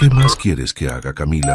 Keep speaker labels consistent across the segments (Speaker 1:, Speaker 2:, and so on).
Speaker 1: ¿Qué más quieres que haga, Camila?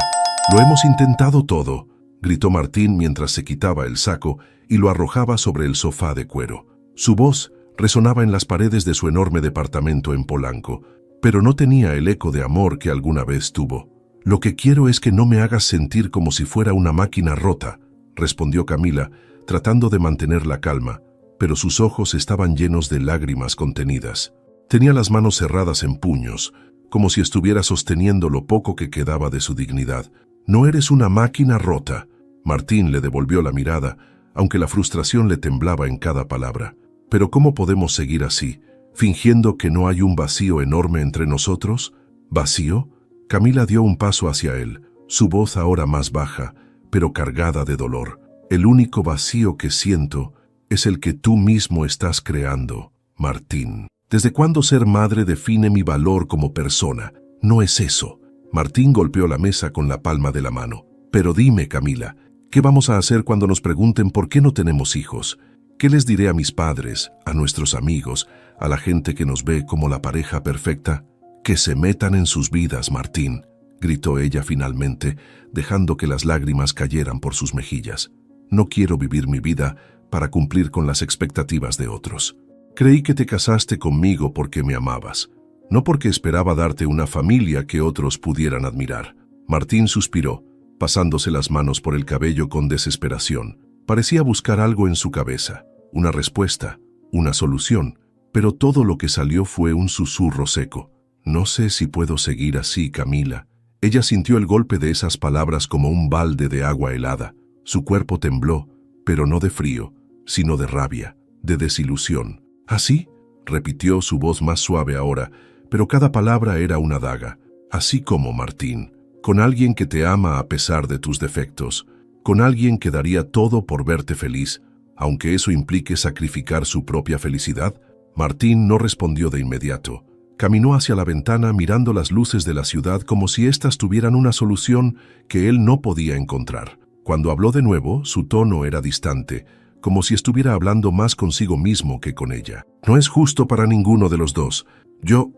Speaker 1: Lo hemos intentado todo, gritó Martín mientras se quitaba el saco y lo arrojaba sobre el sofá de cuero. Su voz resonaba en las paredes de su enorme departamento en Polanco, pero no tenía el eco de amor que alguna vez tuvo. Lo que quiero es que no me hagas sentir como si fuera una máquina rota, respondió Camila, tratando de mantener la calma, pero sus ojos estaban llenos de lágrimas contenidas. Tenía las manos cerradas en puños, como si estuviera sosteniendo lo poco que quedaba de su dignidad. No eres una máquina rota. Martín le devolvió la mirada, aunque la frustración le temblaba en cada palabra. Pero ¿cómo podemos seguir así, fingiendo que no hay un vacío enorme entre nosotros? ¿Vacío? Camila dio un paso hacia él, su voz ahora más baja, pero cargada de dolor. El único vacío que siento es el que tú mismo estás creando, Martín. ¿Desde cuándo ser madre define mi valor como persona? No es eso. Martín golpeó la mesa con la palma de la mano. Pero dime, Camila, ¿qué vamos a hacer cuando nos pregunten por qué no tenemos hijos? ¿Qué les diré a mis padres, a nuestros amigos, a la gente que nos ve como la pareja perfecta? Que se metan en sus vidas, Martín, gritó ella finalmente, dejando que las lágrimas cayeran por sus mejillas. No quiero vivir mi vida para cumplir con las expectativas de otros. Creí que te casaste conmigo porque me amabas, no porque esperaba darte una familia que otros pudieran admirar. Martín suspiró, pasándose las manos por el cabello con desesperación. Parecía buscar algo en su cabeza, una respuesta, una solución, pero todo lo que salió fue un susurro seco. No sé si puedo seguir así, Camila. Ella sintió el golpe de esas palabras como un balde de agua helada. Su cuerpo tembló, pero no de frío, sino de rabia, de desilusión. ¿Así? Repitió, su voz más suave ahora, pero cada palabra era una daga. Así como, Martín, con alguien que te ama a pesar de tus defectos, con alguien que daría todo por verte feliz, aunque eso implique sacrificar su propia felicidad. Martín no respondió de inmediato. Caminó hacia la ventana mirando las luces de la ciudad como si éstas tuvieran una solución que él no podía encontrar. Cuando habló de nuevo, su tono era distante, como si estuviera hablando más consigo mismo que con ella. No es justo para ninguno de los dos. Yo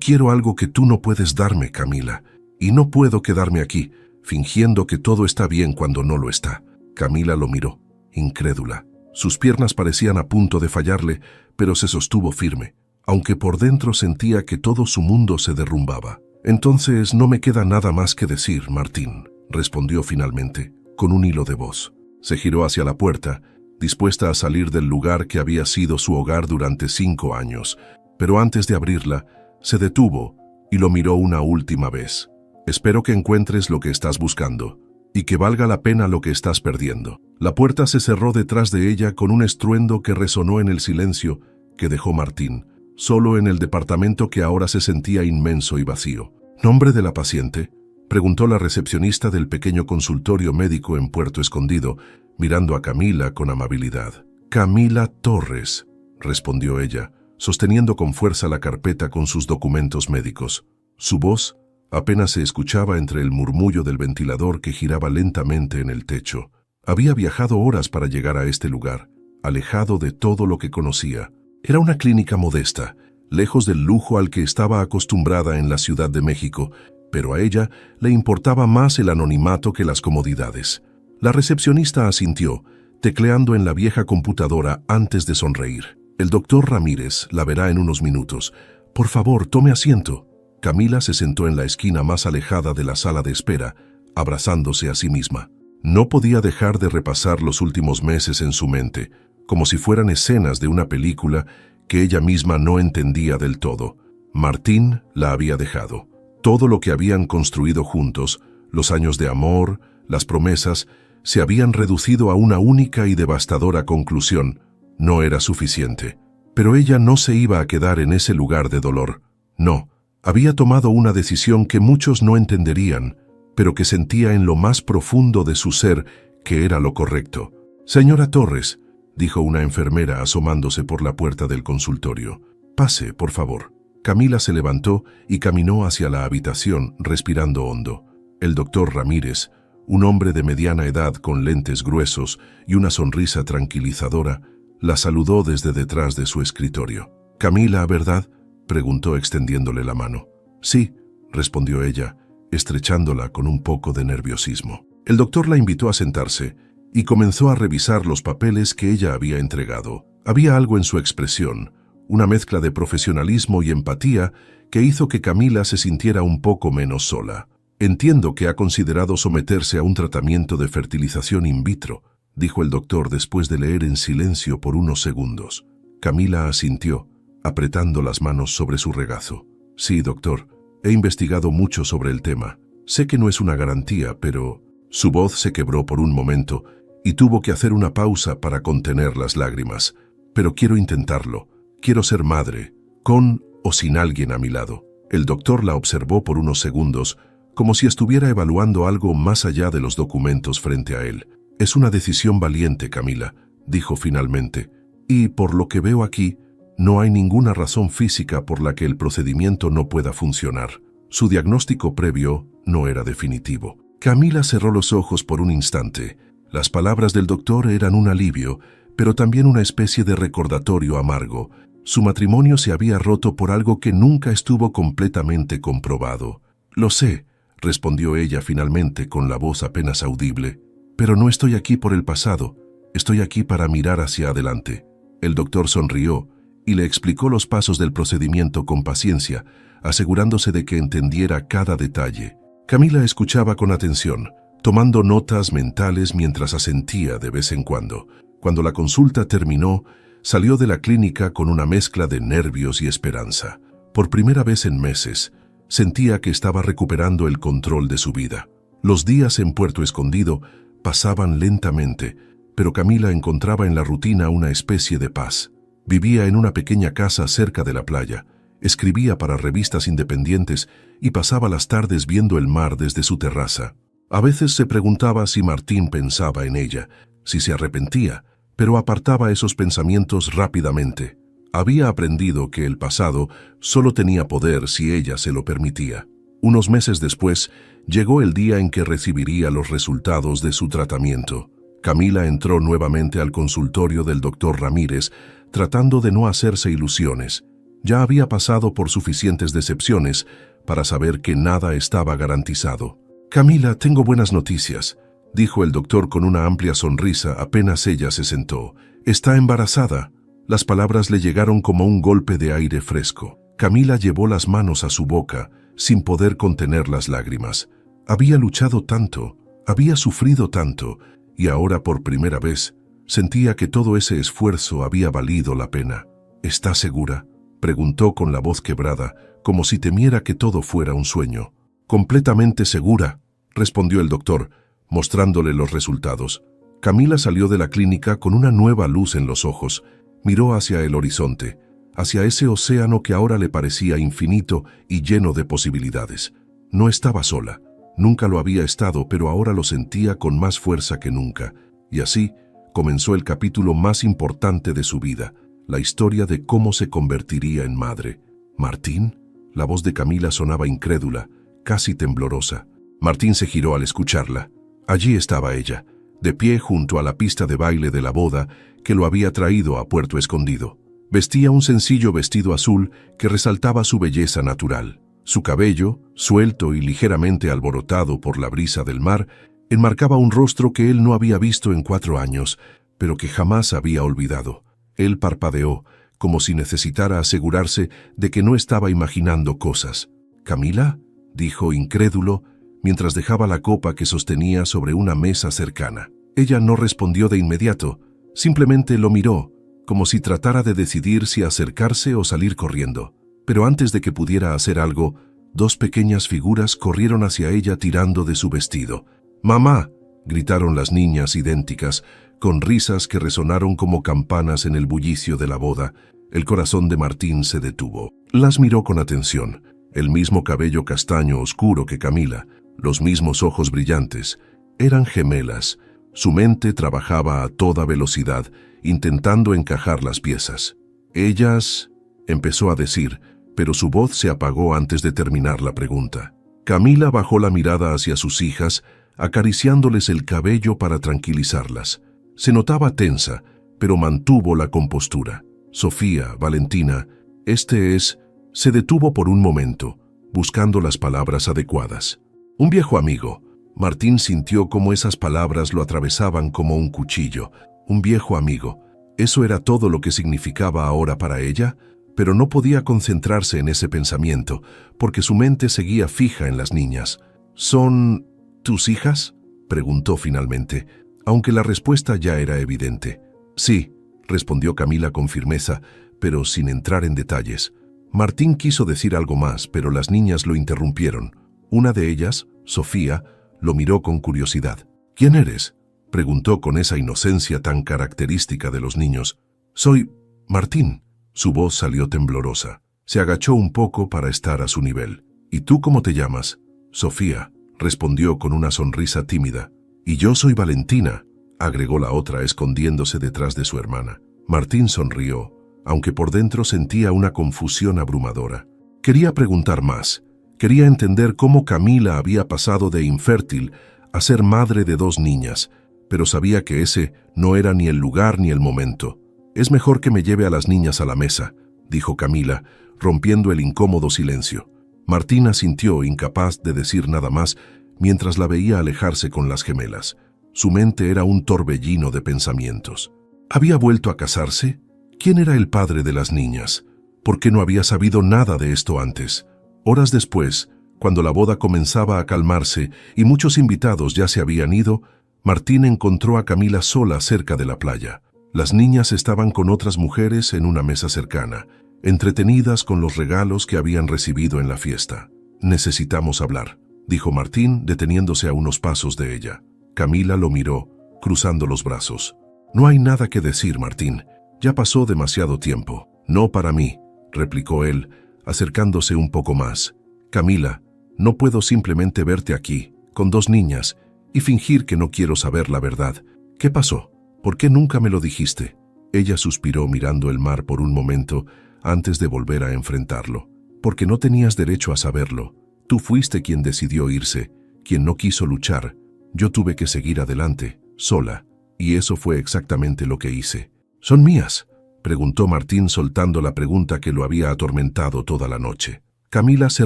Speaker 1: quiero algo que tú no puedes darme, Camila, y no puedo quedarme aquí, fingiendo que todo está bien cuando no lo está. Camila lo miró, incrédula. Sus piernas parecían a punto de fallarle, pero se sostuvo firme, aunque por dentro sentía que todo su mundo se derrumbaba. Entonces no me queda nada más que decir, Martín, respondió finalmente, con un hilo de voz. Se giró hacia la puerta, dispuesta a salir del lugar que había sido su hogar durante 5 años, pero antes de abrirla, se detuvo y lo miró una última vez. Espero que encuentres lo que estás buscando y que valga la pena lo que estás perdiendo. La puerta se cerró detrás de ella con un estruendo que resonó en el silencio que dejó Martín, solo en el departamento que ahora se sentía inmenso y vacío. ¿Nombre de la paciente?, preguntó la recepcionista del pequeño consultorio médico en Puerto Escondido, mirando a Camila con amabilidad. Camila Torres, respondió ella, sosteniendo con fuerza la carpeta con sus documentos médicos. Su voz apenas se escuchaba entre el murmullo del ventilador que giraba lentamente en el techo. Había viajado horas para llegar a este lugar, alejado de todo lo que conocía. Era una clínica modesta, lejos del lujo al que estaba acostumbrada en la Ciudad de México, pero a ella le importaba más el anonimato que las comodidades. La recepcionista asintió, tecleando en la vieja computadora antes de sonreír. El doctor Ramírez la verá en unos minutos. Por favor, tome asiento. Camila se sentó en la esquina más alejada de la sala de espera, abrazándose a sí misma. No podía dejar de repasar los últimos meses en su mente, como si fueran escenas de una película que ella misma no entendía del todo. Martín la había dejado. Todo lo que habían construido juntos, los años de amor, las promesas, se habían reducido a una única y devastadora conclusión. No era suficiente. Pero ella no se iba a quedar en ese lugar de dolor. No, había tomado una decisión que muchos no entenderían, pero que sentía en lo más profundo de su ser que era lo correcto. Señora Torres, dijo una enfermera asomándose por la puerta del consultorio. Pase, por favor. Camila se levantó y caminó hacia la habitación, respirando hondo. El doctor Ramírez, un hombre de mediana edad con lentes gruesos y una sonrisa tranquilizadora, la saludó desde detrás de su escritorio. «Camila, ¿verdad?», preguntó extendiéndole la mano. «Sí», respondió ella, estrechándola con un poco de nerviosismo. El doctor la invitó a sentarse y comenzó a revisar los papeles que ella había entregado. Había algo en su expresión, una mezcla de profesionalismo y empatía que hizo que Camila se sintiera un poco menos sola. «Entiendo que ha considerado someterse a un tratamiento de fertilización in vitro», dijo el doctor después de leer en silencio por unos segundos. Camila asintió, apretando las manos sobre su regazo. «Sí, doctor, he investigado mucho sobre el tema. Sé que no es una garantía, pero...» Su voz se quebró por un momento y tuvo que hacer una pausa para contener las lágrimas. «Pero quiero intentarlo. Quiero ser madre, con o sin alguien a mi lado». El doctor la observó por unos segundos, como si estuviera evaluando algo más allá de los documentos frente a él. «Es una decisión valiente, Camila», dijo finalmente, «y por lo que veo aquí, no hay ninguna razón física por la que el procedimiento no pueda funcionar. Su diagnóstico previo no era definitivo». Camila cerró los ojos por un instante. Las palabras del doctor eran un alivio, pero también una especie de recordatorio amargo. Su matrimonio se había roto por algo que nunca estuvo completamente comprobado. «Lo sé», respondió ella finalmente con la voz apenas audible, «pero no estoy aquí por el pasado, estoy aquí para mirar hacia adelante». El doctor sonrió y le explicó los pasos del procedimiento con paciencia, asegurándose de que entendiera cada detalle. Camila escuchaba con atención, tomando notas mentales mientras asentía de vez en cuando. Cuando la consulta terminó, salió de la clínica con una mezcla de nervios y esperanza. Por primera vez en meses, sentía que estaba recuperando el control de su vida. Los días en Puerto Escondido pasaban lentamente, pero Camila encontraba en la rutina una especie de paz. Vivía en una pequeña casa cerca de la playa, escribía para revistas independientes y pasaba las tardes viendo el mar desde su terraza. A veces se preguntaba si Martín pensaba en ella, si se arrepentía, pero apartaba esos pensamientos rápidamente. Había aprendido que el pasado solo tenía poder si ella se lo permitía. Unos meses después, llegó el día en que recibiría los resultados de su tratamiento. Camila entró nuevamente al consultorio del doctor Ramírez, tratando de no hacerse ilusiones. Ya había pasado por suficientes decepciones para saber que nada estaba garantizado. «Camila, tengo buenas noticias», dijo el doctor con una amplia sonrisa apenas ella se sentó. «Está embarazada». Las palabras le llegaron como un golpe de aire fresco. Camila llevó las manos a su boca, sin poder contener las lágrimas. Había luchado tanto, había sufrido tanto, y ahora por primera vez sentía que todo ese esfuerzo había valido la pena. «¿Está segura?», preguntó con la voz quebrada, como si temiera que todo fuera un sueño. «Completamente segura», respondió el doctor, mostrándole los resultados. Camila salió de la clínica con una nueva luz en los ojos. Miró hacia el horizonte, hacia ese océano que ahora le parecía infinito y lleno de posibilidades. No estaba sola, nunca lo había estado, pero ahora lo sentía con más fuerza que nunca. Y así comenzó el capítulo más importante de su vida, la historia de cómo se convertiría en madre. «¿Martín?». La voz de Camila sonaba incrédula, casi temblorosa. Martín se giró al escucharla. Allí estaba ella, de pie junto a la pista de baile de la boda que lo había traído a Puerto Escondido. Vestía un sencillo vestido azul que resaltaba su belleza natural. Su cabello, suelto y ligeramente alborotado por la brisa del mar, enmarcaba un rostro que él no había visto en 4 años, pero que jamás había olvidado. Él parpadeó, como si necesitara asegurarse de que no estaba imaginando cosas. «¿Camila?», dijo incrédulo, mientras dejaba la copa que sostenía sobre una mesa cercana. Ella no respondió de inmediato, simplemente lo miró, como si tratara de decidir si acercarse o salir corriendo. Pero antes de que pudiera hacer algo, 2 pequeñas figuras corrieron hacia ella tirando de su vestido. «¡Mamá!», gritaron las niñas idénticas, con risas que resonaron como campanas en el bullicio de la boda. El corazón de Martín se detuvo. Las miró con atención. El mismo cabello castaño oscuro que Camila, los mismos ojos brillantes. Eran gemelas. Su mente trabajaba a toda velocidad, intentando encajar las piezas. «Ellas», empezó a decir, pero su voz se apagó antes de terminar la pregunta. Camila bajó la mirada hacia sus hijas, acariciándoles el cabello para tranquilizarlas. Se notaba tensa, pero mantuvo la compostura. «Sofía, Valentina, se detuvo por un momento, buscando las palabras adecuadas. Un viejo amigo. Martín sintió cómo esas palabras lo atravesaban como un cuchillo. Un viejo amigo. ¿Eso era todo lo que significaba ahora para ella? Pero no podía concentrarse en ese pensamiento, porque su mente seguía fija en las niñas. ¿Son tus hijas?, preguntó finalmente, aunque la respuesta ya era evidente. Sí, respondió Camila con firmeza, pero sin entrar en detalles. Martín quiso decir algo más, pero las niñas lo interrumpieron. Una de ellas, Sofía, lo miró con curiosidad. ¿Quién eres?, preguntó con esa inocencia tan característica de los niños. Soy Martín. Su voz salió temblorosa. Se agachó un poco para estar a su nivel. ¿Y tú cómo te llamas? Sofía, respondió con una sonrisa tímida. Y yo soy Valentina, agregó la otra escondiéndose detrás de su hermana. Martín sonrió, aunque por dentro sentía una confusión abrumadora. Quería preguntar más. Quería entender cómo Camila había pasado de infértil a ser madre de 2 niñas, pero sabía que ese no era ni el lugar ni el momento. «Es mejor que me lleve a las niñas a la mesa», dijo Camila, rompiendo el incómodo silencio. Martín asintió, incapaz de decir nada más, mientras la veía alejarse con las gemelas. Su mente era un torbellino de pensamientos. ¿Había vuelto a casarse? ¿Quién era el padre de las niñas? ¿Por qué no había sabido nada de esto antes? Horas después, cuando la boda comenzaba a calmarse y muchos invitados ya se habían ido, Martín encontró a Camila sola cerca de la playa. Las niñas estaban con otras mujeres en una mesa cercana, entretenidas con los regalos que habían recibido en la fiesta. «Necesitamos hablar», dijo Martín, deteniéndose a unos pasos de ella. Camila lo miró, cruzando los brazos. «No hay nada que decir, Martín. Ya pasó demasiado tiempo». «No para mí», replicó él, acercándose un poco más. «Camila, no puedo simplemente verte aquí, con 2 niñas, y fingir que no quiero saber la verdad. ¿Qué pasó? ¿Por qué nunca me lo dijiste?». Ella suspiró mirando el mar por un momento antes de volver a enfrentarlo. «Porque no tenías derecho a saberlo. Tú fuiste quien decidió irse, quien no quiso luchar. Yo tuve que seguir adelante, sola, y eso fue exactamente lo que hice». «¿Son mías?», preguntó Martín soltando la pregunta que lo había atormentado toda la noche. Camila se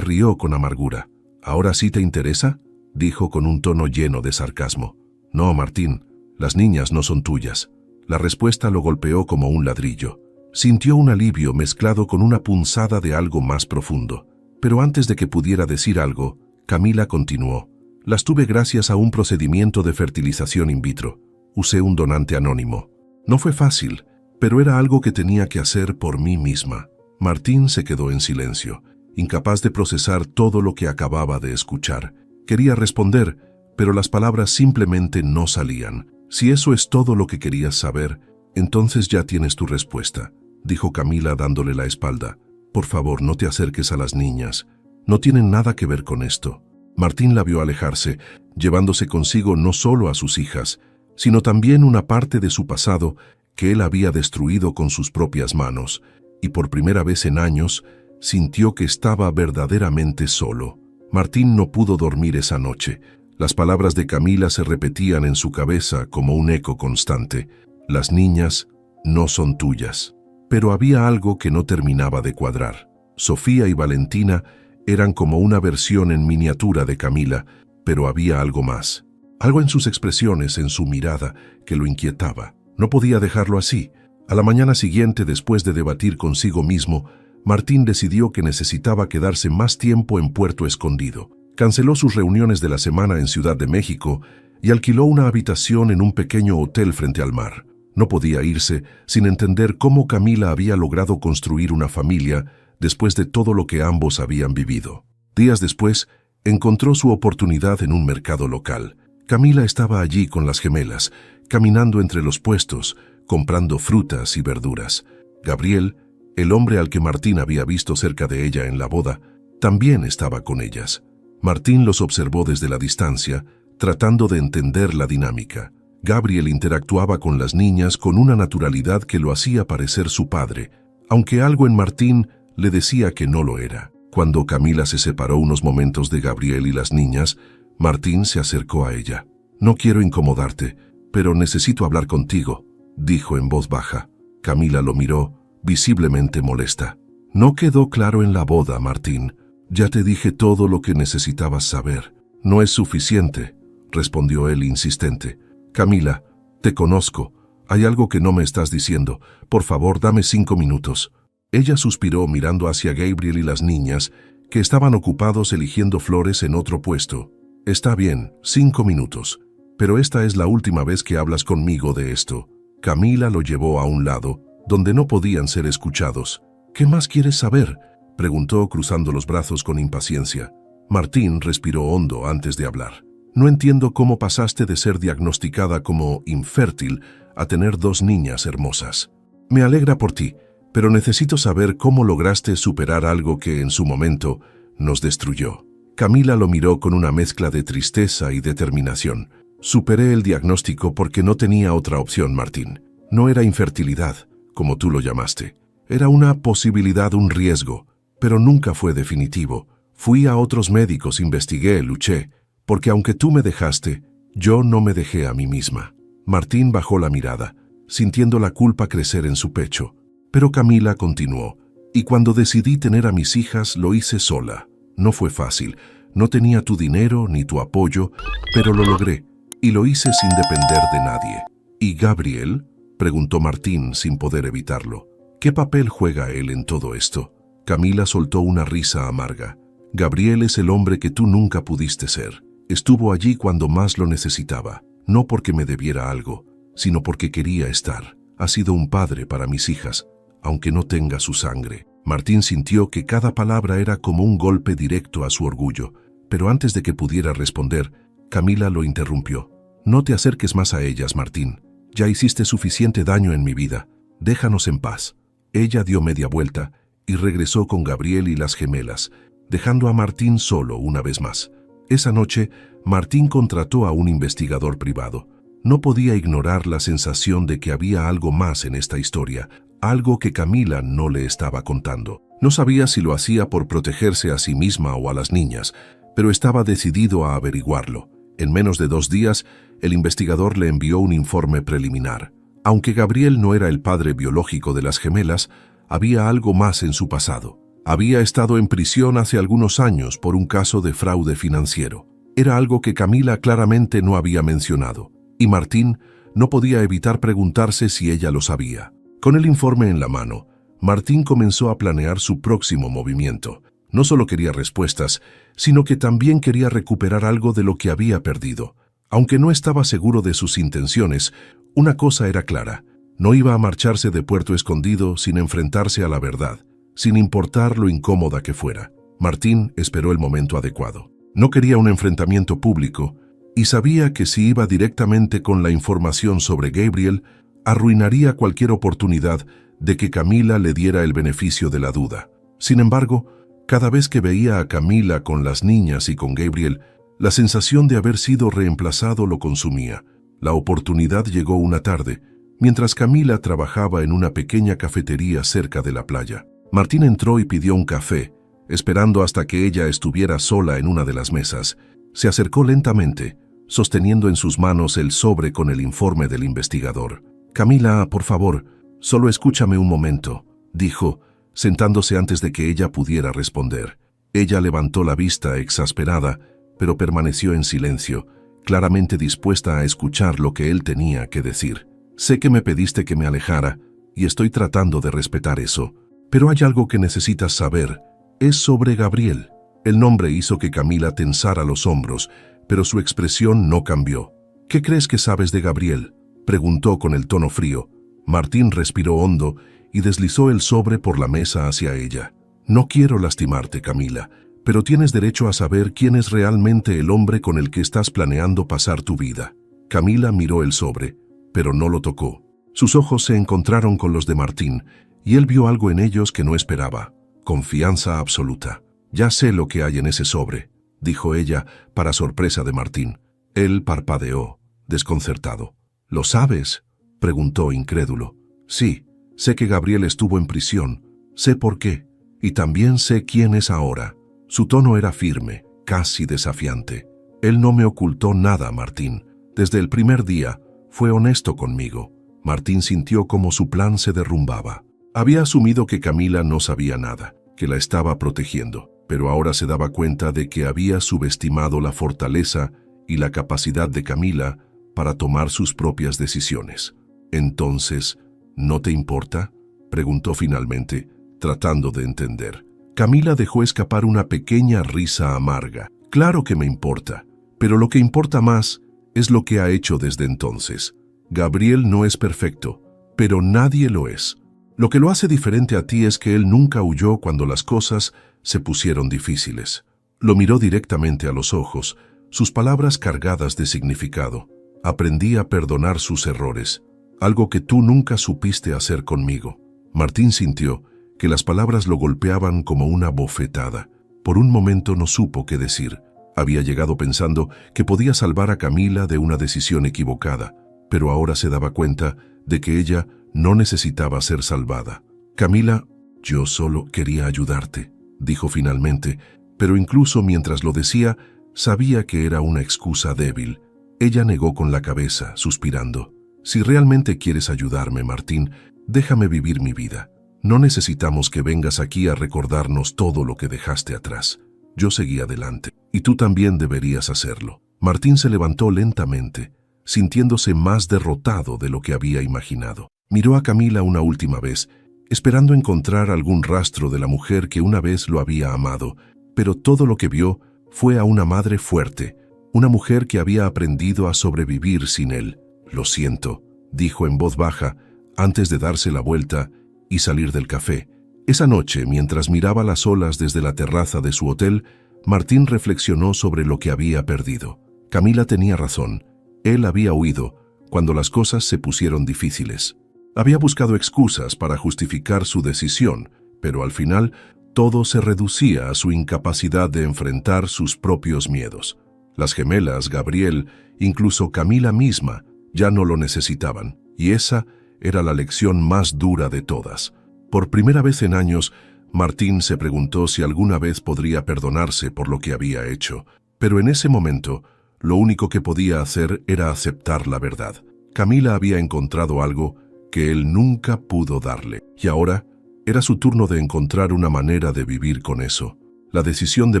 Speaker 1: rió con amargura. «¿Ahora sí te interesa?», dijo con un tono lleno de sarcasmo. «No, Martín, las niñas no son tuyas». La respuesta lo golpeó como un ladrillo. Sintió un alivio mezclado con una punzada de algo más profundo. Pero antes de que pudiera decir algo, Camila continuó. «Las tuve gracias a un procedimiento de fertilización in vitro. Usé un donante anónimo. No fue fácil, pero era algo que tenía que hacer por mí misma». Martín se quedó en silencio, incapaz de procesar todo lo que acababa de escuchar. Quería responder, pero las palabras simplemente no salían. «Si eso es todo lo que querías saber, entonces ya tienes tu respuesta», dijo Camila dándole la espalda. «Por favor, no te acerques a las niñas. No tienen nada que ver con esto». Martín la vio alejarse, llevándose consigo no solo a sus hijas, sino también una parte de su pasado que él había destruido con sus propias manos, y por primera vez en años sintió que estaba verdaderamente solo. Martín no pudo dormir esa noche. Las palabras de Camila se repetían en su cabeza como un eco constante. «Las niñas no son tuyas». Pero había algo que no terminaba de cuadrar. Sofía y Valentina eran como una versión en miniatura de Camila, pero había algo más. Algo en sus expresiones, en su mirada, que lo inquietaba. No podía dejarlo así. A la mañana siguiente, después de debatir consigo mismo, Martín decidió que necesitaba quedarse más tiempo en Puerto Escondido. Canceló sus reuniones de la semana en Ciudad de México y alquiló una habitación en un pequeño hotel frente al mar. No podía irse sin entender cómo Camila había logrado construir una familia después de todo lo que ambos habían vivido. Días después, encontró su oportunidad en un mercado local. Camila estaba allí con las gemelas, caminando entre los puestos, comprando frutas y verduras. Gabriel, el hombre al que Martín había visto cerca de ella en la boda, también estaba con ellas. Martín los observó desde la distancia, tratando de entender la dinámica. Gabriel interactuaba con las niñas con una naturalidad que lo hacía parecer su padre, aunque algo en Martín le decía que no lo era. Cuando Camila se separó unos momentos de Gabriel y las niñas, Martín se acercó a ella. «No quiero incomodarte, pero necesito hablar contigo», dijo en voz baja. Camila lo miró, visiblemente molesta. «No quedó claro en la boda, Martín. Ya te dije todo lo que necesitabas saber». No es suficiente, respondió él insistente. Camila, te conozco. Hay algo que no me estás diciendo. Por favor, dame 5 minutos. Ella suspiró mirando hacia Gabriel y las niñas, que estaban ocupados eligiendo flores en otro puesto. Está bien, 5 minutos. Pero esta es la última vez que hablas conmigo de esto. Camila lo llevó a un lado, donde no podían ser escuchados. ¿Qué más quieres saber?, preguntó cruzando los brazos con impaciencia. Martín respiró hondo antes de hablar. No entiendo cómo pasaste de ser diagnosticada como infértil a tener 2 niñas hermosas. Me alegra por ti, pero necesito saber cómo lograste superar algo que en su momento nos destruyó. Camila lo miró con una mezcla de tristeza y determinación. Superé el diagnóstico porque no tenía otra opción, Martín. No era infertilidad, como tú lo llamaste. Era una posibilidad, un riesgo, pero nunca fue definitivo. Fui a otros médicos, investigué, luché, porque aunque tú me dejaste, yo no me dejé a mí misma. Martín bajó la mirada, sintiendo la culpa crecer en su pecho. Pero Camila continuó, y cuando decidí tener a mis hijas lo hice sola. No fue fácil, no tenía tu dinero ni tu apoyo, pero lo logré, y lo hice sin depender de nadie. ¿Y Gabriel?, preguntó Martín sin poder evitarlo. ¿Qué papel juega él en todo esto? Camila soltó una risa amarga. Gabriel es el hombre que tú nunca pudiste ser. Estuvo allí cuando más lo necesitaba, no porque me debiera algo, sino porque quería estar. Ha sido un padre para mis hijas, aunque no tenga su sangre. Martín sintió que cada palabra era como un golpe directo a su orgullo, pero antes de que pudiera responder, Camila lo interrumpió. No te acerques más a ellas, Martín. Ya hiciste suficiente daño en mi vida. Déjanos en paz. Ella dio media vuelta y regresó con Gabriel y las gemelas, dejando a Martín solo una vez más. Esa noche, Martín contrató a un investigador privado. No podía ignorar la sensación de que había algo más en esta historia, algo que Camila no le estaba contando. No sabía si lo hacía por protegerse a sí misma o a las niñas, pero estaba decidido a averiguarlo. En menos de 2 días, el investigador le envió un informe preliminar. Aunque Gabriel no era el padre biológico de las gemelas, había algo más en su pasado. Había estado en prisión hace algunos años por un caso de fraude financiero. Era algo que Camila claramente no había mencionado, y Martín no podía evitar preguntarse si ella lo sabía. Con el informe en la mano, Martín comenzó a planear su próximo movimiento. No solo quería respuestas, sino que también quería recuperar algo de lo que había perdido. Aunque no estaba seguro de sus intenciones, una cosa era clara: no iba a marcharse de Puerto Escondido sin enfrentarse a la verdad, sin importar lo incómoda que fuera. Martín esperó el momento adecuado. No quería un enfrentamiento público, y sabía que si iba directamente con la información sobre Gabriel, arruinaría cualquier oportunidad de que Camila le diera el beneficio de la duda. Sin embargo, cada vez que veía a Camila con las niñas y con Gabriel, la sensación de haber sido reemplazado lo consumía. La oportunidad llegó una tarde, mientras Camila trabajaba en una pequeña cafetería cerca de la playa. Martín entró y pidió un café, esperando hasta que ella estuviera sola en una de las mesas. Se acercó lentamente, sosteniendo en sus manos el sobre con el informe del investigador. «Camila, por favor, solo escúchame un momento», dijo, sentándose antes de que ella pudiera responder. Ella levantó la vista exasperada, pero permaneció en silencio, claramente dispuesta a escuchar lo que él tenía que decir. «Sé que me pediste que me alejara, y estoy tratando de respetar eso. Pero hay algo que necesitas saber. Es sobre Gabriel». El nombre hizo que Camila tensara los hombros, pero su expresión no cambió. «¿Qué crees que sabes de Gabriel?», preguntó con el tono frío. Martín respiró hondo y deslizó el sobre por la mesa hacia ella. «Noquiero lastimarte, Camila, pero tienes derecho a saber quién es realmente el hombre con el que estás planeando pasar tu vida». Camila miró el sobre, pero no lo tocó. Sus ojos se encontraron con los de Martín, y él vio algo en ellos que no esperaba: confianza absoluta. «Ya sé lo que hay en ese sobre», dijo ella, para sorpresa de Martín. Él parpadeó, desconcertado. «¿Lo sabes?», preguntó incrédulo. «Sí, sé que Gabriel estuvo en prisión, sé por qué, y también sé quién es ahora». Su tono era firme, casi desafiante. «Él no me ocultó nada, Martín. Desde el primer día, fue honesto conmigo». Martín sintió como su plan se derrumbaba. Había asumido que Camila no sabía nada, que la estaba protegiendo. pero ahora se daba cuenta de que había subestimado la fortaleza y la capacidad de Camila para tomar sus propias decisiones. «Entonces, ¿no te importa?», preguntó finalmente, tratando de entender. Camila dejó escapar una pequeña risa amarga. «Claro que me importa, pero lo que importa más es lo que ha hecho desde entonces. Gabriel no es perfecto, pero nadie lo es. Lo que lo hace diferente a ti es que él nunca huyó cuando las cosas se pusieron difíciles». Lo miró directamente a los ojos, sus palabras cargadas de significado. «Aprendí a perdonar sus errores, algo que tú nunca supiste hacer conmigo». Martín sintió que las palabras lo golpeaban como una bofetada. Por un momento no supo qué decir. Había llegado pensando que podía salvar a Camila de una decisión equivocada, pero ahora se daba cuenta de que ella no necesitaba ser salvada. «Camila, yo solo quería ayudarte», dijo finalmente, pero incluso mientras lo decía, sabía que era una excusa débil. Ella negó con la cabeza, suspirando. «Si realmente quieres ayudarme, Martín, déjame vivir mi vida. No necesitamos que vengas aquí a recordarnos todo lo que dejaste atrás. Yo seguí adelante, y tú también deberías hacerlo». Martín se levantó lentamente, sintiéndose más derrotado de lo que había imaginado. Miró a Camila una última vez, esperando encontrar algún rastro de la mujer que una vez lo había amado, pero todo lo que vio fue a una madre fuerte, una mujer que había aprendido a sobrevivir sin él. «Lo siento», dijo en voz baja, antes de darse la vuelta y salir del café. Esa noche, mientras miraba las olas desde la terraza de su hotel, Martín reflexionó sobre lo que había perdido. Camila tenía razón. Él había huido cuando las cosas se pusieron difíciles. Había buscado excusas para justificar su decisión, pero al final todo se reducía a su incapacidad de enfrentar sus propios miedos. Las gemelas, Gabriel, incluso Camila misma, ya no lo necesitaban, y esa era la lección más dura de todas. Por primera vez en años, Martín se preguntó si alguna vez podría perdonarse por lo que había hecho, pero en ese momento, lo único que podía hacer era aceptar la verdad. Camila había encontrado algo que él nunca pudo darle, y ahora era su turno de encontrar una manera de vivir con eso. La decisión de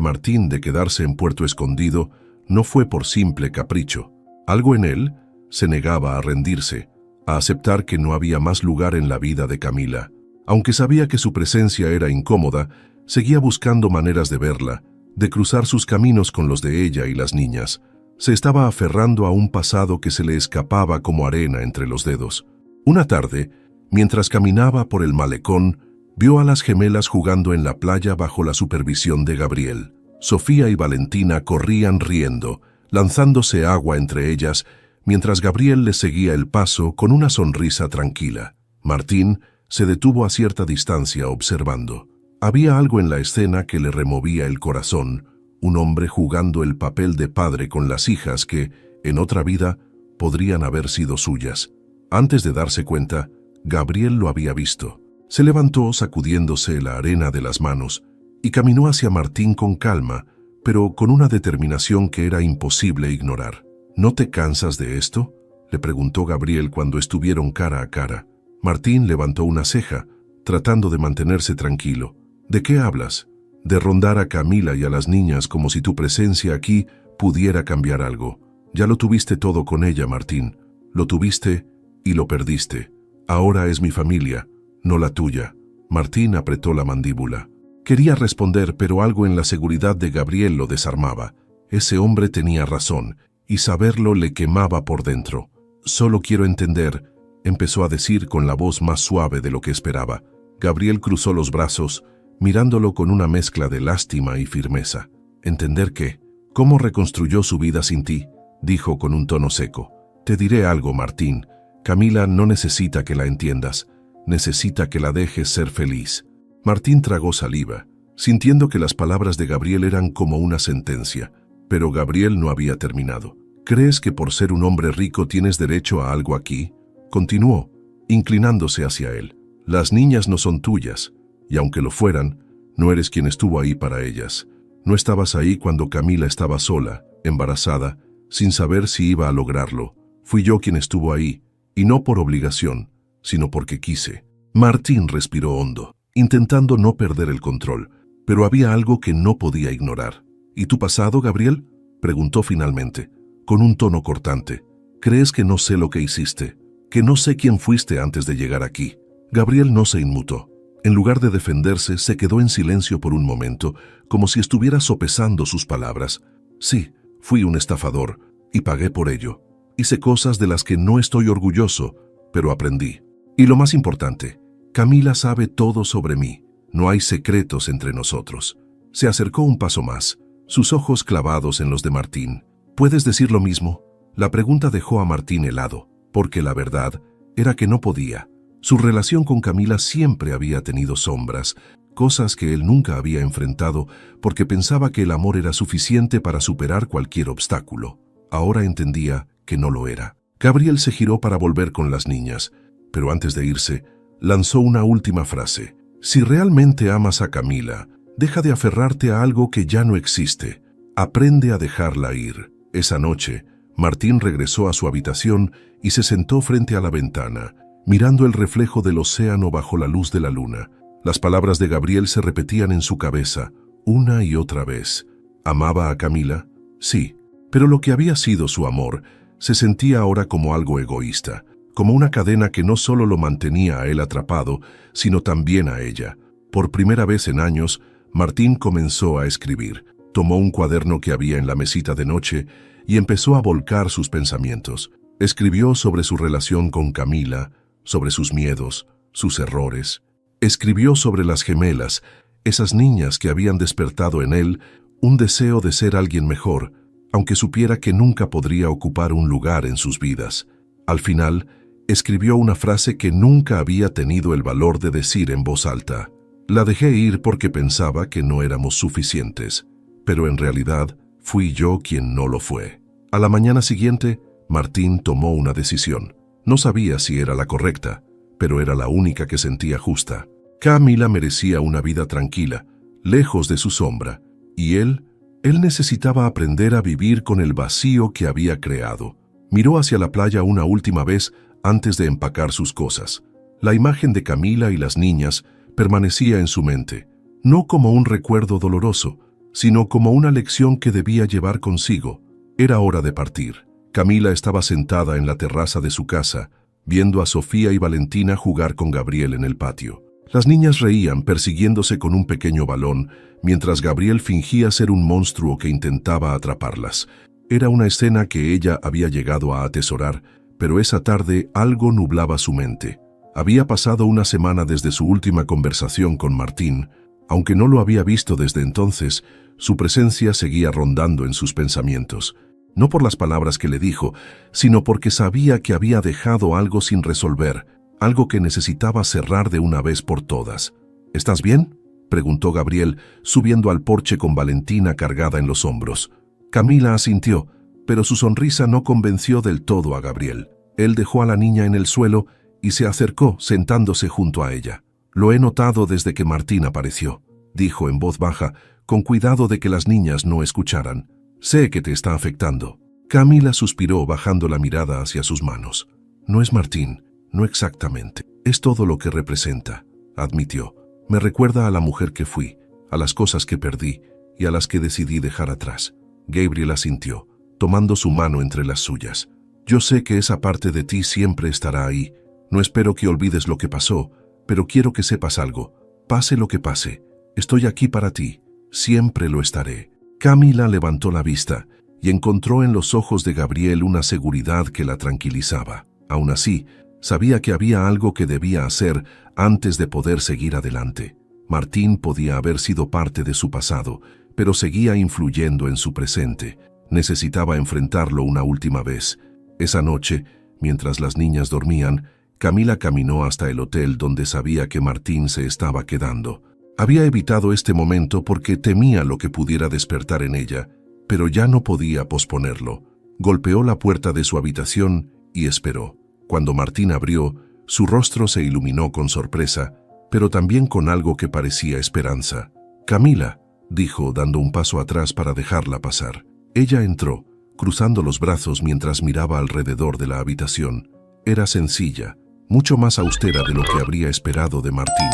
Speaker 1: Martín de quedarse en Puerto Escondido no fue por simple capricho. Algo en él se negaba a rendirse, a aceptar que no había más lugar en la vida de Camila. Aunque sabía que su presencia era incómoda, seguía buscando maneras de verla, de cruzar sus caminos con los de ella y las niñas. Se estaba aferrando a un pasado que se le escapaba como arena entre los dedos. Una tarde, mientras caminaba por el malecón, vio a las gemelas jugando en la playa bajo la supervisión de Gabriel. Sofía y Valentina corrían riendo, lanzándose agua entre ellas, mientras Gabriel les seguía el paso con una sonrisa tranquila. Martín se detuvo a cierta distancia observando. Había algo en la escena que le removía el corazón, un hombre jugando el papel de padre con las hijas que, en otra vida, podrían haber sido suyas. Antes de darse cuenta, Gabriel lo había visto. Se levantó sacudiéndose la arena de las manos y caminó hacia Martín con calma, pero con una determinación que era imposible ignorar. «¿No te cansas de esto?», le preguntó Gabriel cuando estuvieron cara a cara. Martín levantó una ceja, tratando de mantenerse tranquilo. «¿De qué hablas? De rondar a Camila y a las niñas como si tu presencia aquí pudiera cambiar algo. Ya lo tuviste todo con ella, Martín. Lo tuviste y lo perdiste. Ahora es mi familia, no la tuya». Martín apretó la mandíbula. Quería responder, pero algo en la seguridad de Gabriel lo desarmaba. Ese hombre tenía razón, y saberlo le quemaba por dentro. «Solo quiero entender», empezó a decir con la voz más suave de lo que esperaba. Gabriel cruzó los brazos, mirándolo con una mezcla de lástima y firmeza. «¿Entender qué? ¿Cómo reconstruyó su vida sin ti?», dijo con un tono seco. «Te diré algo, Martín. Camila no necesita que la entiendas. Necesita que la dejes ser feliz». Martín tragó saliva, sintiendo que las palabras de Gabriel eran como una sentencia. Pero Gabriel no había terminado. «¿Crees que por ser un hombre rico tienes derecho a algo aquí?», continuó, inclinándose hacia él. «Las niñas no son tuyas, y aunque lo fueran, no eres quien estuvo ahí para ellas. No estabas ahí cuando Camila estaba sola, embarazada, sin saber si iba a lograrlo. Fui yo quien estuvo ahí, y no por obligación, sino porque quise». Martín respiró hondo, intentando no perder el control, pero había algo que no podía ignorar. ¿Y tu pasado, Gabriel?, preguntó finalmente, con un tono cortante. ¿Crees que no sé lo que hiciste? ¿Que no sé quién fuiste antes de llegar aquí? Gabriel no se inmutó. En lugar de defenderse, se quedó en silencio por un momento, como si estuviera sopesando sus palabras. Sí, fui un estafador, y pagué por ello. Hice cosas de las que no estoy orgulloso, pero aprendí. Y lo más importante, Camila sabe todo sobre mí. No hay secretos entre nosotros. Se acercó un paso más, sus ojos clavados en los de Martín. ¿Puedes decir lo mismo? La pregunta dejó a Martín helado, porque la verdad era que no podía. Su relación con Camila siempre había tenido sombras, cosas que él nunca había enfrentado porque pensaba que el amor era suficiente para superar cualquier obstáculo. Ahora entendía que no lo era. Gabriel se giró para volver con las niñas, pero antes de irse, lanzó una última frase. Si realmente amas a Camila, deja de aferrarte a algo que ya no existe. Aprende a dejarla ir. Esa noche, Martín regresó a su habitación y se sentó frente a la ventana, mirando el reflejo del océano bajo la luz de la luna. Las palabras de Gabriel se repetían en su cabeza, una y otra vez. ¿Amaba a Camila? Sí, pero lo que había sido su amor se sentía ahora como algo egoísta, como una cadena que no solo lo mantenía a él atrapado, sino también a ella. Por primera vez en años, Martín comenzó a escribir. Tomó un cuaderno que había en la mesita de noche y empezó a volcar sus pensamientos. Escribió sobre su relación con Camila, sobre sus miedos, sus errores. Escribió sobre las gemelas, esas niñas que habían despertado en él un deseo de ser alguien mejor, aunque supiera que nunca podría ocupar un lugar en sus vidas. Al final, escribió una frase que nunca había tenido el valor de decir en voz alta. La dejé ir porque pensaba que no éramos suficientes, pero en realidad fui yo quien no lo fue. A la mañana siguiente, Martín tomó una decisión. No sabía si era la correcta, pero era la única que sentía justa. Camila merecía una vida tranquila, lejos de su sombra, y él necesitaba aprender a vivir con el vacío que había creado. Miró hacia la playa una última vez antes de empacar sus cosas. La imagen de Camila y las niñas permanecía en su mente, no como un recuerdo doloroso, sino como una lección que debía llevar consigo. Era hora de partir. Camila estaba sentada en la terraza de su casa, viendo a Sofía y Valentina jugar con Gabriel en el patio. Las niñas reían persiguiéndose con un pequeño balón, mientras Gabriel fingía ser un monstruo que intentaba atraparlas. Era una escena que ella había llegado a atesorar, pero esa tarde algo nublaba su mente. Había pasado una semana desde su última conversación con Martín. Aunque no lo había visto desde entonces, su presencia seguía rondando en sus pensamientos. No por las palabras que le dijo, sino porque sabía que había dejado algo sin resolver, algo que necesitaba cerrar de una vez por todas. ¿Estás bien?, preguntó Gabriel, subiendo al porche con Valentina cargada en los hombros. Camila asintió, pero su sonrisa no convenció del todo a Gabriel. Él dejó a la niña en el suelo y se acercó, sentándose junto a ella. «Lo he notado desde que Martín apareció», dijo en voz baja, con cuidado de que las niñas no escucharan. «Sé que te está afectando». Camila suspiró bajando la mirada hacia sus manos. «No es Martín, no exactamente. Es todo lo que representa», admitió. «Me recuerda a la mujer que fui, a las cosas que perdí y a las que decidí dejar atrás». Gabriel asintió, tomando su mano entre las suyas. «Yo sé que esa parte de ti siempre estará ahí. No espero que olvides lo que pasó, pero quiero que sepas algo. Pase lo que pase, estoy aquí para ti. Siempre lo estaré». Camila levantó la vista y encontró en los ojos de Gabriel una seguridad que la tranquilizaba. Aún así, sabía que había algo que debía hacer antes de poder seguir adelante. Martín podía haber sido parte de su pasado, pero seguía influyendo en su presente. Necesitaba enfrentarlo una última vez. Esa noche, mientras las niñas dormían, Camila caminó hasta el hotel donde sabía que Martín se estaba quedando. Había evitado este momento porque temía lo que pudiera despertar en ella, pero ya no podía posponerlo. Golpeó la puerta de su habitación y esperó. Cuando Martín abrió, su rostro se iluminó con sorpresa, pero también con algo que parecía esperanza. «Camila», dijo, dando un paso atrás para dejarla pasar. Ella entró, cruzando los brazos mientras miraba alrededor de la habitación. Era sencilla, mucho más austera de lo que habría esperado de Martín.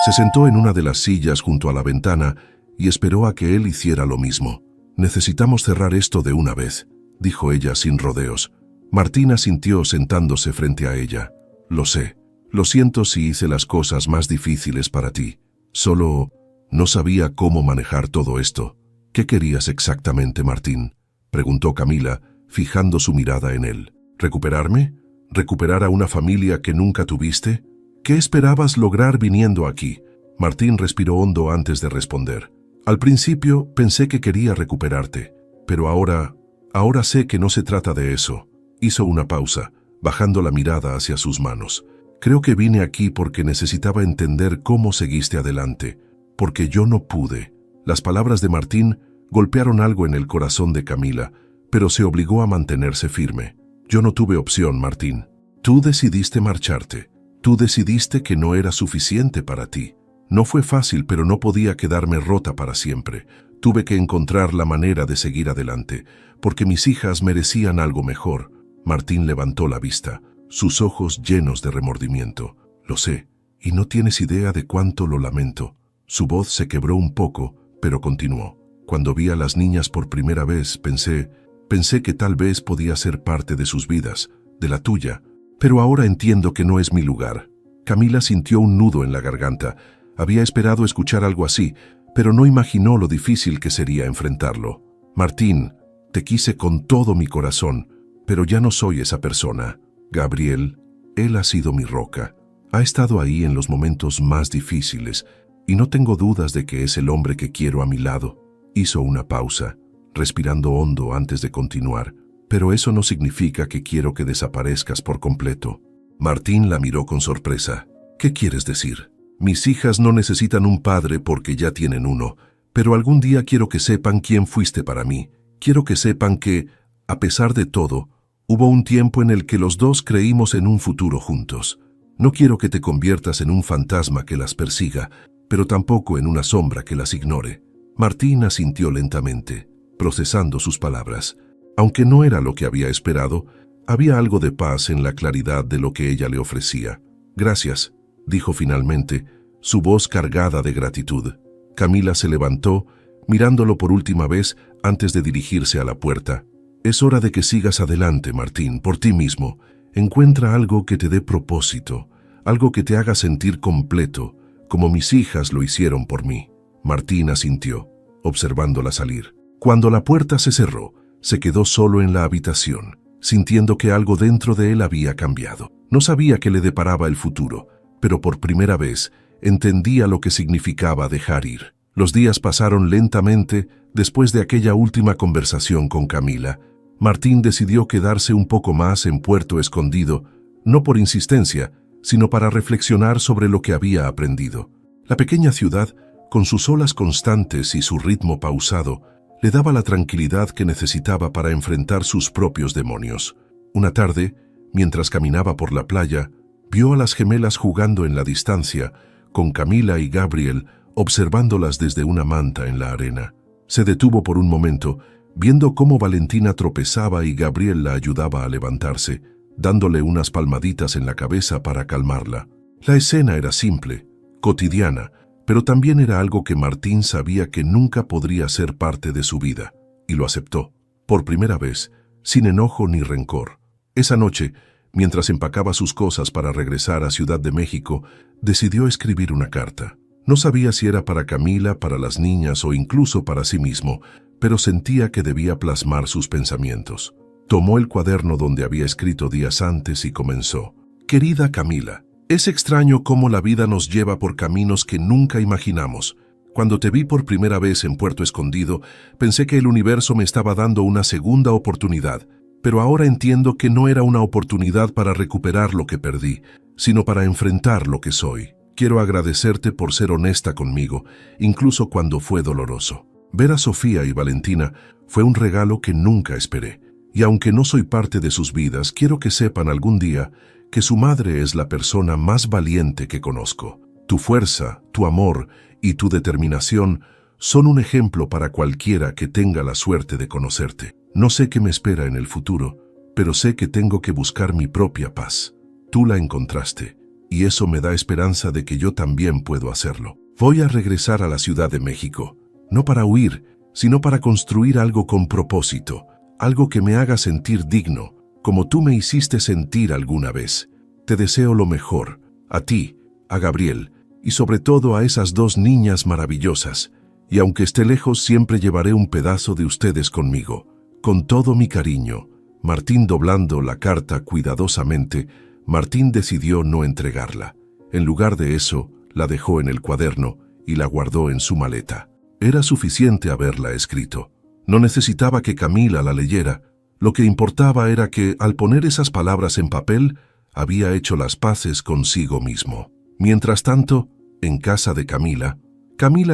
Speaker 1: Se sentó en una de las sillas junto a la ventana y esperó a que él hiciera lo mismo. «Necesitamos cerrar esto de una vez», dijo ella sin rodeos. Martín asintió sentándose frente a ella. «Lo sé. Lo siento si hice las cosas más difíciles para ti. Solo no sabía cómo manejar todo esto». «¿Qué querías exactamente, Martín?», preguntó Camila, fijando su mirada en él. «¿Recuperarme? ¿Recuperar a una familia que nunca tuviste? ¿Qué esperabas lograr viniendo aquí?». Martín respiró hondo antes de responder. «Al principio pensé que quería recuperarte, pero ahora sé que no se trata de eso». Hizo una pausa, bajando la mirada hacia sus manos. «Creo que vine aquí porque necesitaba entender cómo seguiste adelante, porque yo no pude». Las palabras de Martín golpearon algo en el corazón de Camila, pero se obligó a mantenerse firme. «Yo no tuve opción, Martín. Tú decidiste marcharte. Tú decidiste que no era suficiente para ti. No fue fácil, pero no podía quedarme rota para siempre. Tuve que encontrar la manera de seguir adelante, porque mis hijas merecían algo mejor». Martín levantó la vista, sus ojos llenos de remordimiento. «Lo sé, y no tienes idea de cuánto lo lamento». Su voz se quebró un poco, pero continuó. «Cuando vi a las niñas por primera vez, pensé que tal vez podía ser parte de sus vidas, de la tuya, pero ahora entiendo que no es mi lugar». Camila sintió un nudo en la garganta. Había esperado escuchar algo así, pero no imaginó lo difícil que sería enfrentarlo. «Martín, te quise con todo mi corazón, pero ya no soy esa persona. Gabriel, él ha sido mi roca. Ha estado ahí en los momentos más difíciles, y no tengo dudas de que es el hombre que quiero a mi lado». Hizo una pausa, respirando hondo antes de continuar. «Pero eso no significa que quiero que desaparezcas por completo». Martín la miró con sorpresa. «¿Qué quieres decir?». «Mis hijas no necesitan un padre porque ya tienen uno, pero algún día quiero que sepan quién fuiste para mí. Quiero que sepan que, a pesar de todo, hubo un tiempo en el que los dos creímos en un futuro juntos. No quiero que te conviertas en un fantasma que las persiga, pero tampoco en una sombra que las ignore». Martín asintió lentamente, procesando sus palabras. Aunque no era lo que había esperado, había algo de paz en la claridad de lo que ella le ofrecía. «Gracias», dijo finalmente, su voz cargada de gratitud. Camila se levantó, mirándolo por última vez antes de dirigirse a la puerta. «Es hora de que sigas adelante, Martín, por ti mismo. Encuentra algo que te dé propósito, algo que te haga sentir completo, como mis hijas lo hicieron por mí». Martín asintió, observándola salir. Cuando la puerta se cerró, se quedó solo en la habitación, sintiendo que algo dentro de él había cambiado. No sabía qué le deparaba el futuro, pero por primera vez entendía lo que significaba dejar ir. Los días pasaron lentamente después de aquella última conversación con Camila. Martín decidió quedarse un poco más en Puerto Escondido, no por insistencia, sino para reflexionar sobre lo que había aprendido. La pequeña ciudad, con sus olas constantes y su ritmo pausado, le daba la tranquilidad que necesitaba para enfrentar sus propios demonios. Una tarde, mientras caminaba por la playa, vio a las gemelas jugando en la distancia, con Camila y Gabriel observándolas desde una manta en la arena. Se detuvo por un momento, viendo cómo Valentina tropezaba y Gabriel la ayudaba a levantarse, dándole unas palmaditas en la cabeza para calmarla. La escena era simple, cotidiana, pero también era algo que Martín sabía que nunca podría ser parte de su vida, y lo aceptó, por primera vez, sin enojo ni rencor. Esa noche, mientras empacaba sus cosas para regresar a Ciudad de México, decidió escribir una carta. No sabía si era para Camila, para las niñas o incluso para sí mismo, pero sentía que debía plasmar sus pensamientos. Tomó el cuaderno donde había escrito días antes y comenzó. «Querida Camila, es extraño cómo la vida nos lleva por caminos que nunca imaginamos. Cuando te vi por primera vez en Puerto Escondido, pensé que el universo me estaba dando una segunda oportunidad, pero ahora entiendo que no era una oportunidad para recuperar lo que perdí, sino para enfrentar lo que soy. Quiero agradecerte por ser honesta conmigo, incluso cuando fue doloroso. Ver a Sofía y Valentina fue un regalo que nunca esperé, y aunque no soy parte de sus vidas, quiero que sepan algún día que su madre es la persona más valiente que conozco. Tu fuerza, tu amor y tu determinación son un ejemplo para cualquiera que tenga la suerte de conocerte. No sé qué me espera en el futuro, pero sé que tengo que buscar mi propia paz. Tú la encontraste, y eso me da esperanza de que yo también puedo hacerlo. Voy a regresar a la Ciudad de México. no para huir, sino para construir algo con propósito, algo que me haga sentir digno, como tú me hiciste sentir alguna vez. Te deseo lo mejor, a ti, a Gabriel, y sobre todo a esas dos niñas maravillosas, y aunque esté lejos siempre llevaré un pedazo de ustedes conmigo, con todo mi cariño. Martín, doblando la carta cuidadosamente, Martín decidió no entregarla. En lugar de eso, la dejó en el cuaderno y la guardó en su maleta. Era suficiente haberla escrito. No necesitaba que Camila la leyera. Lo que importaba era que, al poner esas palabras en papel, había hecho las paces consigo mismo. Mientras tanto, en casa de Camila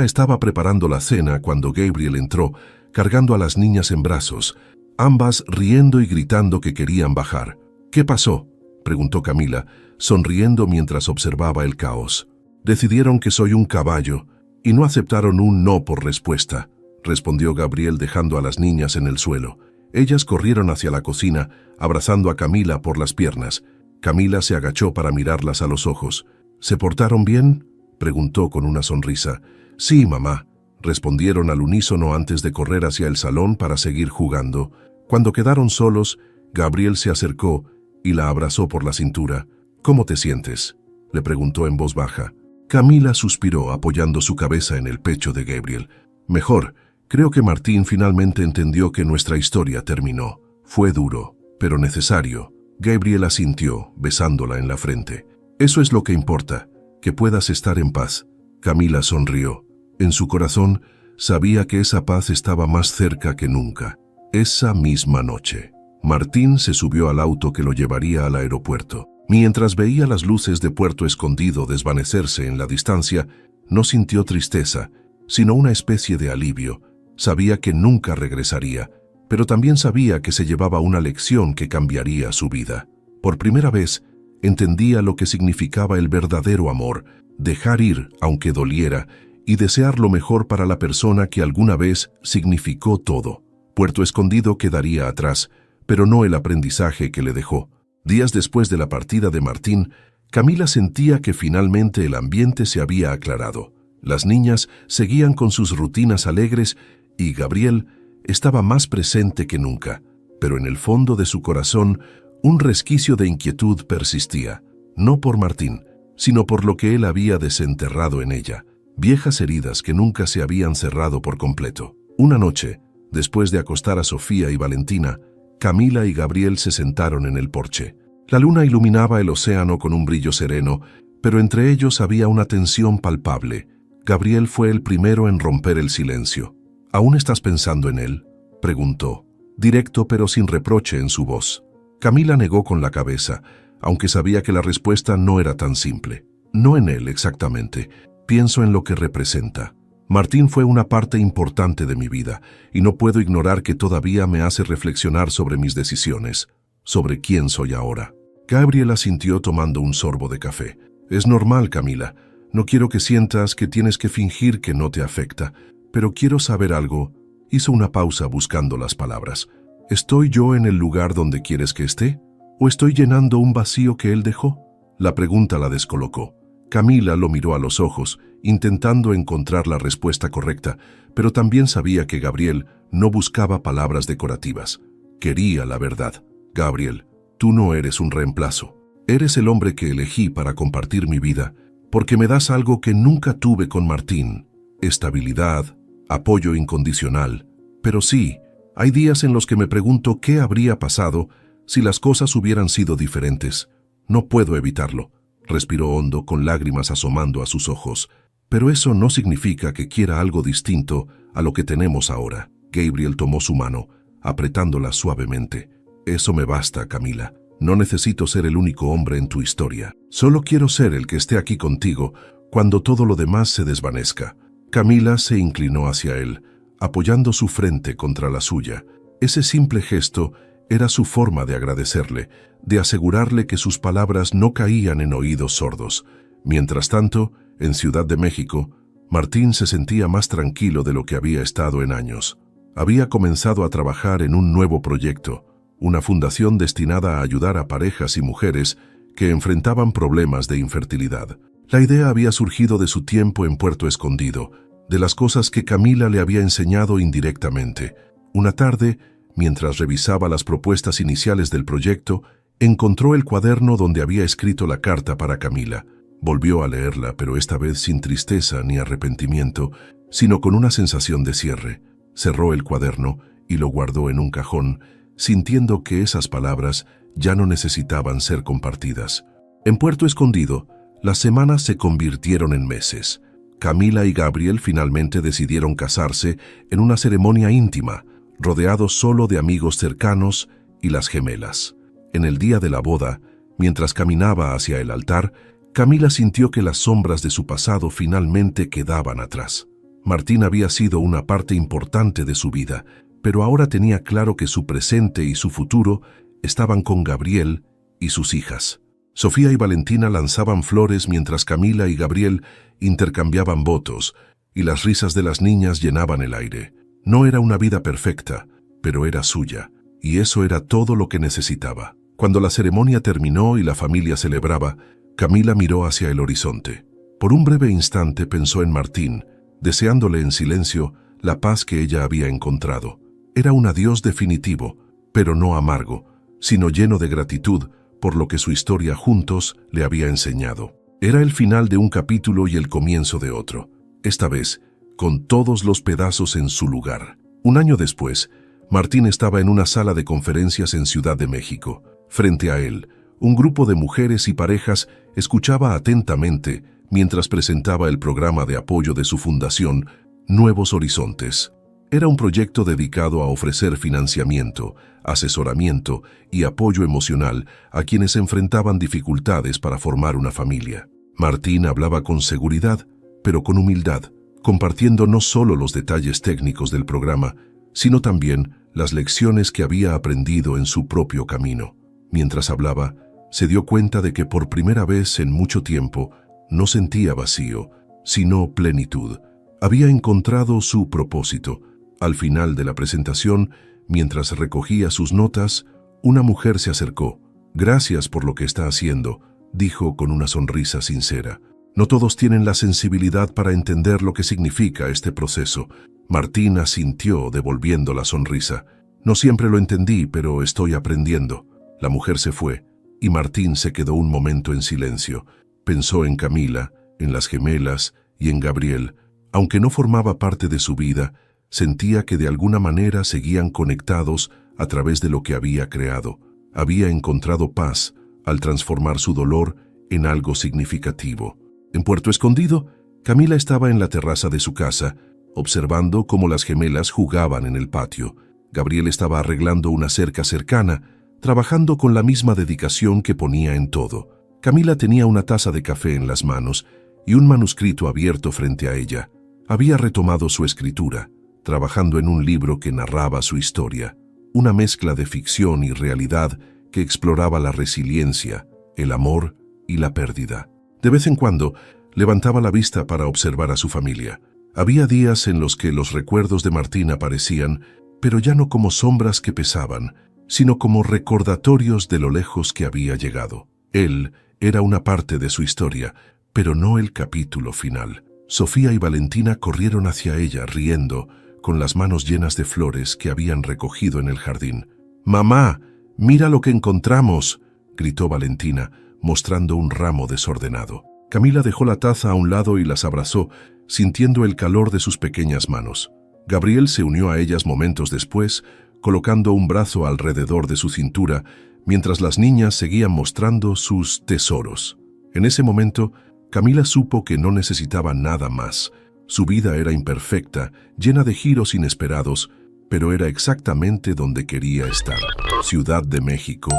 Speaker 1: estaba preparando la cena cuando Gabriel entró, cargando a las niñas en brazos, ambas riendo y gritando que querían bajar. ¿Qué pasó?, preguntó Camila, sonriendo mientras observaba el caos. Decidieron que soy un caballo y no aceptaron un no por respuesta, respondió Gabriel dejando a las niñas en el suelo. Ellas corrieron hacia la cocina, abrazando a Camila por las piernas. Camila se agachó para mirarlas a los ojos. ¿Se portaron bien?, preguntó con una sonrisa. Sí, mamá, respondieron al unísono antes de correr hacia el salón para seguir jugando. Cuando quedaron solos, Gabriel se acercó y la abrazó por la cintura. ¿Cómo te sientes?, le preguntó en voz baja. Camila suspiró apoyando su cabeza en el pecho de Gabriel. Mejor, creo que Martín finalmente entendió que nuestra historia terminó. Fue duro, pero necesario. Gabriel asintió, besándola en la frente. Eso es lo que importa, que puedas estar en paz. Camila sonrió. En su corazón, sabía que esa paz estaba más cerca que nunca. Esa misma noche, Martín se subió al auto que lo llevaría al aeropuerto. Mientras veía las luces de Puerto Escondido desvanecerse en la distancia, no sintió tristeza, sino una especie de alivio. Sabía que nunca regresaría, pero también sabía que se llevaba una lección que cambiaría su vida. Por primera vez, entendía lo que significaba el verdadero amor, dejar ir aunque doliera y desear lo mejor para la persona que alguna vez significó todo. Puerto Escondido quedaría atrás, pero no el aprendizaje que le dejó. Días después de la partida de Martín, Camila sentía que finalmente el ambiente se había aclarado. Las niñas seguían con sus rutinas alegres y Gabriel estaba más presente que nunca, pero en el fondo de su corazón un resquicio de inquietud persistía, no por Martín, sino por lo que él había desenterrado en ella, viejas heridas que nunca se habían cerrado por completo. Una noche, después de acostar a Sofía y Valentina, Camila y Gabriel se sentaron en el porche. La luna iluminaba el océano con un brillo sereno, pero entre ellos había una tensión palpable. Gabriel fue el primero en romper el silencio. ¿Aún estás pensando en él?, preguntó, directo pero sin reproche en su voz. Camila negó con la cabeza, aunque sabía que la respuesta no era tan simple. No en él exactamente, pienso en lo que representa. Martín fue una parte importante de mi vida, y no puedo ignorar que todavía me hace reflexionar sobre mis decisiones, sobre quién soy ahora. Gabriel asintió tomando un sorbo de café. Es normal, Camila. No quiero que sientas que tienes que fingir que no te afecta, pero quiero saber algo. Hizo una pausa buscando las palabras. ¿Estoy yo en el lugar donde quieres que esté? ¿O estoy llenando un vacío que él dejó? La pregunta la descolocó. Camila lo miró a los ojos, intentando encontrar la respuesta correcta, pero también sabía que Gabriel no buscaba palabras decorativas. Quería la verdad. Gabriel, tú no eres un reemplazo. Eres el hombre que elegí para compartir mi vida, porque me das algo que nunca tuve con Martín. Estabilidad, apoyo incondicional. Pero sí, hay días en los que me pregunto qué habría pasado si las cosas hubieran sido diferentes. No puedo evitarlo. Respiró hondo con lágrimas asomando a sus ojos. Pero eso no significa que quiera algo distinto a lo que tenemos ahora. Gabriel tomó su mano, apretándola suavemente. Eso me basta, Camila. No necesito ser el único hombre en tu historia. Solo quiero ser el que esté aquí contigo cuando todo lo demás se desvanezca. Camila se inclinó hacia él, apoyando su frente contra la suya. Ese simple gesto era su forma de agradecerle, de asegurarle que sus palabras no caían en oídos sordos. Mientras tanto, en Ciudad de México, Martín se sentía más tranquilo de lo que había estado en años. Había comenzado a trabajar en un nuevo proyecto, una fundación destinada a ayudar a parejas y mujeres que enfrentaban problemas de infertilidad. La idea había surgido de su tiempo en Puerto Escondido, de las cosas que Camila le había enseñado indirectamente. Una tarde, mientras revisaba las propuestas iniciales del proyecto, encontró el cuaderno donde había escrito la carta para Camila. Volvió a leerla, pero esta vez sin tristeza ni arrepentimiento, sino con una sensación de cierre. Cerró el cuaderno y lo guardó en un cajón, sintiendo que esas palabras ya no necesitaban ser compartidas. En Puerto Escondido, las semanas se convirtieron en meses. Camila y Gabriel finalmente decidieron casarse en una ceremonia íntima, rodeados solo de amigos cercanos y las gemelas. En el día de la boda, mientras caminaba hacia el altar, Camila sintió que las sombras de su pasado finalmente quedaban atrás. Martín había sido una parte importante de su vida, pero ahora tenía claro que su presente y su futuro estaban con Gabriel y sus hijas. Sofía y Valentina lanzaban flores mientras Camila y Gabriel intercambiaban votos, y las risas de las niñas llenaban el aire. No era una vida perfecta, pero era suya, y eso era todo lo que necesitaba. Cuando la ceremonia terminó y la familia celebraba, Camila miró hacia el horizonte. Por un breve instante pensó en Martín, deseándole en silencio la paz que ella había encontrado. Era un adiós definitivo, pero no amargo, sino lleno de gratitud por lo que su historia juntos le había enseñado. Era el final de un capítulo y el comienzo de otro, esta vez con todos los pedazos en su lugar. Un año después, Martín estaba en una sala de conferencias en Ciudad de México. Frente a él, un grupo de mujeres y parejas escuchaba atentamente mientras presentaba el programa de apoyo de su fundación, Nuevos Horizontes. Era un proyecto dedicado a ofrecer financiamiento, asesoramiento y apoyo emocional a quienes enfrentaban dificultades para formar una familia. Martín hablaba con seguridad, pero con humildad, compartiendo no solo los detalles técnicos del programa, sino también las lecciones que había aprendido en su propio camino. Mientras hablaba, se dio cuenta de que por primera vez en mucho tiempo no sentía vacío, sino plenitud. Había encontrado su propósito. Al final de la presentación, mientras recogía sus notas, una mujer se acercó. «Gracias por lo que está haciendo», dijo con una sonrisa sincera. «No todos tienen la sensibilidad para entender lo que significa este proceso». Martín asintió, devolviendo la sonrisa. «No siempre lo entendí, pero estoy aprendiendo». La mujer se fue, y Martín se quedó un momento en silencio. Pensó en Camila, en las gemelas y en Gabriel. Aunque no formaba parte de su vida, sentía que de alguna manera seguían conectados a través de lo que había creado. Había encontrado paz al transformar su dolor en algo significativo. En Puerto Escondido, Camila estaba en la terraza de su casa, observando cómo las gemelas jugaban en el patio. Gabriel estaba arreglando una cerca cercana, trabajando con la misma dedicación que ponía en todo. Camila tenía una taza de café en las manos y un manuscrito abierto frente a ella. Había retomado su escritura, trabajando en un libro que narraba su historia, una mezcla de ficción y realidad que exploraba la resiliencia, el amor y la pérdida. De vez en cuando, levantaba la vista para observar a su familia. Había días en los que los recuerdos de Martín aparecían, pero ya no como sombras que pesaban, sino como recordatorios de lo lejos que había llegado. Él era una parte de su historia, pero no el capítulo final. Sofía y Valentina corrieron hacia ella, riendo, con las manos llenas de flores que habían recogido en el jardín. «¡Mamá, mira lo que encontramos!», gritó Valentina, mostrando un ramo desordenado. Camila dejó la taza a un lado y las abrazó, sintiendo el calor de sus pequeñas manos. Gabriel se unió a ellas momentos después, colocando un brazo alrededor de su cintura, mientras las niñas seguían mostrando sus tesoros. En ese momento, Camila supo que no necesitaba nada más. Su vida era imperfecta, llena de giros inesperados, pero era exactamente donde quería estar. Ciudad de México,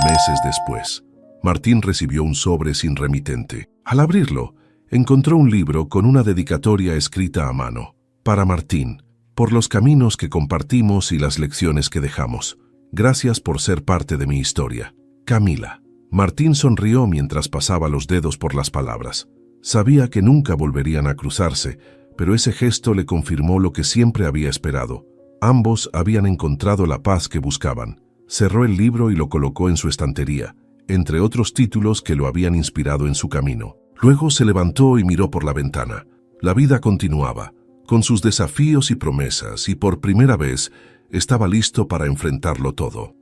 Speaker 1: meses después. Martín recibió un sobre sin remitente. Al abrirlo, encontró un libro con una dedicatoria escrita a mano. Para Martín, por los caminos que compartimos y las lecciones que dejamos. Gracias por ser parte de mi historia. Camila. Martín sonrió mientras pasaba los dedos por las palabras. Sabía que nunca volverían a cruzarse, pero ese gesto le confirmó lo que siempre había esperado. Ambos habían encontrado la paz que buscaban. Cerró el libro y lo colocó en su estantería, entre otros títulos que lo habían inspirado en su camino. Luego se levantó y miró por la ventana. La vida continuaba. con sus desafíos y promesas, y por primera vez estaba listo para enfrentarlo todo.